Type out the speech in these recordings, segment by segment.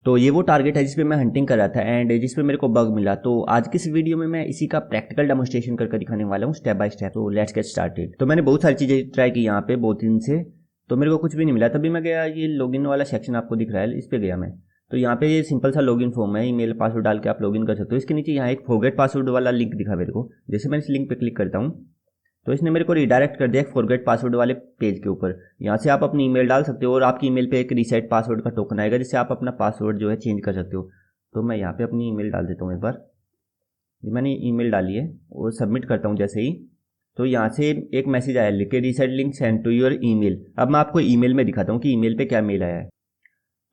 तो ये वो टारगेट है जिस पे मैं हंटिंग कर रहा था एंड जिस पे मेरे को बग मिला। तो आज की इस वीडियो में मैं इसी का प्रैक्टिकल डेमोस्ट्रेशन करके दिखाने वाला हूँ स्टेप बाय स्टेप। तो लेट्स गेट स्टार्टेड। तो मैंने बहुत सारी चीज़ें ट्राई की यहाँ पे बहुत दिन से, तो मेरे को कुछ भी नहीं मिला। तभी मैं गया, ये लॉगिन वाला सेक्शन आपको दिख रहा है, इस पे गया मैं। तो यहाँ पे ये सिंपल सा लॉगिन फॉर्म है, ईमेल पासवर्ड डाल के आप लॉगिन कर सकते हो। इसके नीचे यहाँ एक फॉरगेट पासवर्ड वाला लिंक दिखा मेरे को। जैसे मैं इस लिंक पे क्लिक करता हूँ तो इसने मेरे को रिडायरेक्ट कर दिया एक फॉरगेट पासवर्ड वाले पेज के ऊपर। यहाँ से आप अपनी ईमेल डाल सकते हो और आपकी ईमेल पे एक रीसेट पासवर्ड का टोकन आएगा जिससे आप अपना पासवर्ड जो है चेंज कर सकते हो। तो मैं यहाँ पे अपनी ईमेल डाल देता हूँ एक बार। ये मैंने ईमेल डाली है और सबमिट करता हूँ जैसे ही, तो यहाँ से एक मैसेज आया लिख के reset link send to your email. अब मैं आपको ईमेल में दिखाता हूँ कि ईमेल पे क्या मेल आया है।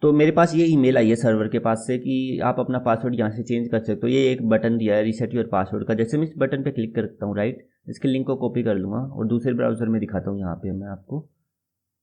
तो मेरे पास ये ईमेल आई है सर्वर के पास से कि आप अपना पासवर्ड यहाँ से चेंज कर सकते हो। ये एक बटन दिया है रीसेट योर पासवर्ड का। जैसे मैं इस बटन पे क्लिक करता हूँ राइट, इसके लिंक को कॉपी कर लूँगा और दूसरे ब्राउज़र में दिखाता हूँ। यहाँ पे मैं आपको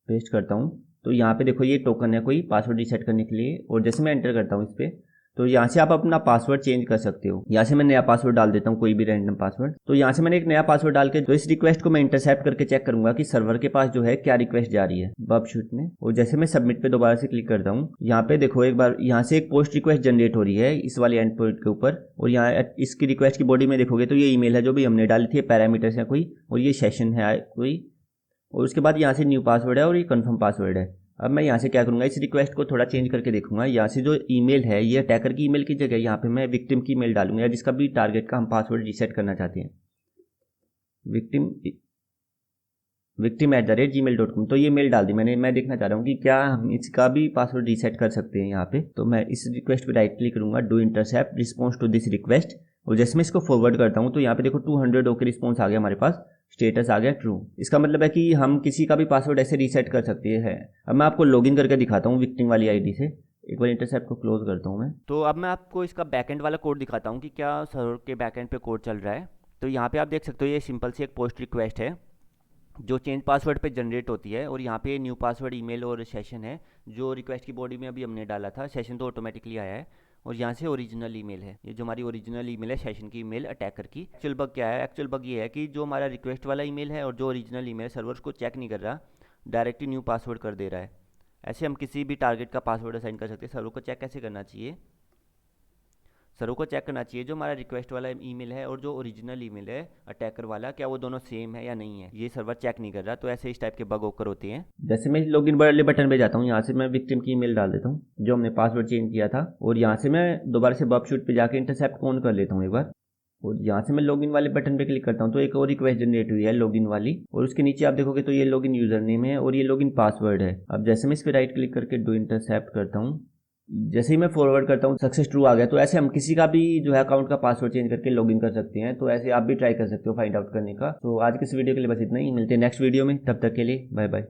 पेस्ट करता हूँ। तो यहाँ पे देखो ये टोकन है कोई पासवर्ड रीसेट करने के लिए, और जैसे मैं एंटर करता हूँ इस पर, तो यहाँ से आप अपना पासवर्ड चेंज कर सकते हो। यहाँ से मैं नया पासवर्ड डाल देता हूँ, कोई भी रैंडम पासवर्ड। तो यहाँ से मैंने एक नया पासवर्ड डाल के तो इस रिक्वेस्ट को मैं इंटरसेप्ट करके चेक करूंगा कि सर्वर के पास जो है क्या रिक्वेस्ट जा रही है बबशूट में। और जैसे मैं सबमिट पे दोबारा से क्लिक करता हूँ, यहाँ पे देखो एक बार यहाँ से एक पोस्ट रिक्वेस्ट जनरेट हो रही है इस वाली एंड पॉइंट के ऊपर। और यहाँ इसकी रिक्वेस्ट की बॉडी में देखोगे तो ये ईमेल है जो भी हमने डाली थी, पैरामीटर्स है कोई, और ये सेशन है कोई, और उसके बाद यहाँ से न्यू पासवर्ड है और ये कंफर्म पासवर्ड है। अब मैं यहाँ से क्या करूँगा, इस रिक्वेस्ट को थोड़ा चेंज करके देखूंगा। यहाँ से जो ईमेल है ये अटैकर की ईमेल की जगह यहाँ पे मैं विक्टिम की ईमेल डालूंगा, या जिसका भी टारगेट का हम पासवर्ड रीसेट करना चाहते हैं, victim@gmail.com। तो ये मेल डाल दी मैंने। मैं देखना चाह रहा हूँ कि क्या हम इसका भी पासवर्ड रीसेट कर सकते हैं यहाँ पे। तो मैं इस रिक्वेस्ट पे राइट क्लिक करूंगा, do intercept response to this request, और जैसे मैं इसको फॉरवर्ड करता हूँ तो यहाँ पे देखो 200 ओके रिस्पॉन्स आ गया हमारे पास, स्टेटस आ गया ट्रू। इसका मतलब है कि हम किसी का भी पासवर्ड ऐसे रीसेट कर सकते हैं। अब मैं आपको लॉगिन करके दिखाता हूँ विक्टिम वाली आईडी से। एक बार इंटरसेप्ट को क्लोज करता हूँ मैं। तो अब मैं आपको इसका बैकएंड वाला कोड दिखाता हूँ कि क्या सर्वर के बैकएंड पे कोड चल रहा है। तो यहाँ पे आप देख सकते हो ये सिंपल सी एक पोस्ट रिक्वेस्ट है जो चेंज पासवर्ड पे जनरेट होती है, और यहाँ पे न्यू पासवर्ड ईमेल और सेशन है जो रिक्वेस्ट की बॉडी में अभी हमने डाला था। सेशन तो ऑटोमेटिकली आया है, और यहाँ से ओरिजिनल ईमेल है, ये जो हमारी ओरिजिनल ईमेल है सेशन की ईमेल अटैकर की। एक्चुअल बग क्या है, एक्चुअल बग ये है कि जो हमारा रिक्वेस्ट वाला ईमेल है और जो ओरिजिनल ईमेल है सर्वर उसको चेक नहीं कर रहा, डायरेक्टली न्यू पासवर्ड कर दे रहा है। ऐसे हम किसी भी टारगेट का पासवर्ड असाइन कर सकते हैं। सर्वर को चेक कैसे करना चाहिए, सर्वर को चेक करना चाहिए जो हमारा रिक्वेस्ट वाला ईमेल है और जो ओरिजिनल ईमेल है अटैकर वाला, क्या वो दोनों सेम है या नहीं है। ये सर्वर चेक नहीं कर रहा, तो ऐसे इस टाइप के बग ओकर होते हैं। जैसे मैं लॉगिन वाले बटन पे जाता हूँ, यहाँ से मैं विक्टिम की ईमेल डाल देता हूँ जो हमने पासवर्ड चेंज किया था, और यहाँ से मैं दोबारा से बबशूट पे जाके इंटरसेप्ट ऑन कर लेता हूँ एक बार। और यहाँ से मैं लॉगिन वाले बटन पे क्लिक करता हूँ तो एक और रिक्वेस्ट जनरेट हुई है लॉगिन वाली, और उसके नीचे आप देखोगे तो ये लॉगिन यूजर नेम है और ये लॉगिन पासवर्ड है। अब जैसे मैं इस पर राइट क्लिक करके डू इंटरसेप्ट करता हूँ, जैसे ही मैं फॉरवर्ड करता हूँ सक्सेस ट्रू आ गया। तो ऐसे हम किसी का भी जो है अकाउंट का पासवर्ड चेंज करके लॉगिन कर सकते हैं। तो ऐसे आप भी ट्राई कर सकते हो फाइंड आउट करने का। तो आज की इस वीडियो के लिए बस इतना ही, मिलते हैं नेक्स्ट वीडियो में, तब तक के लिए बाय बाय।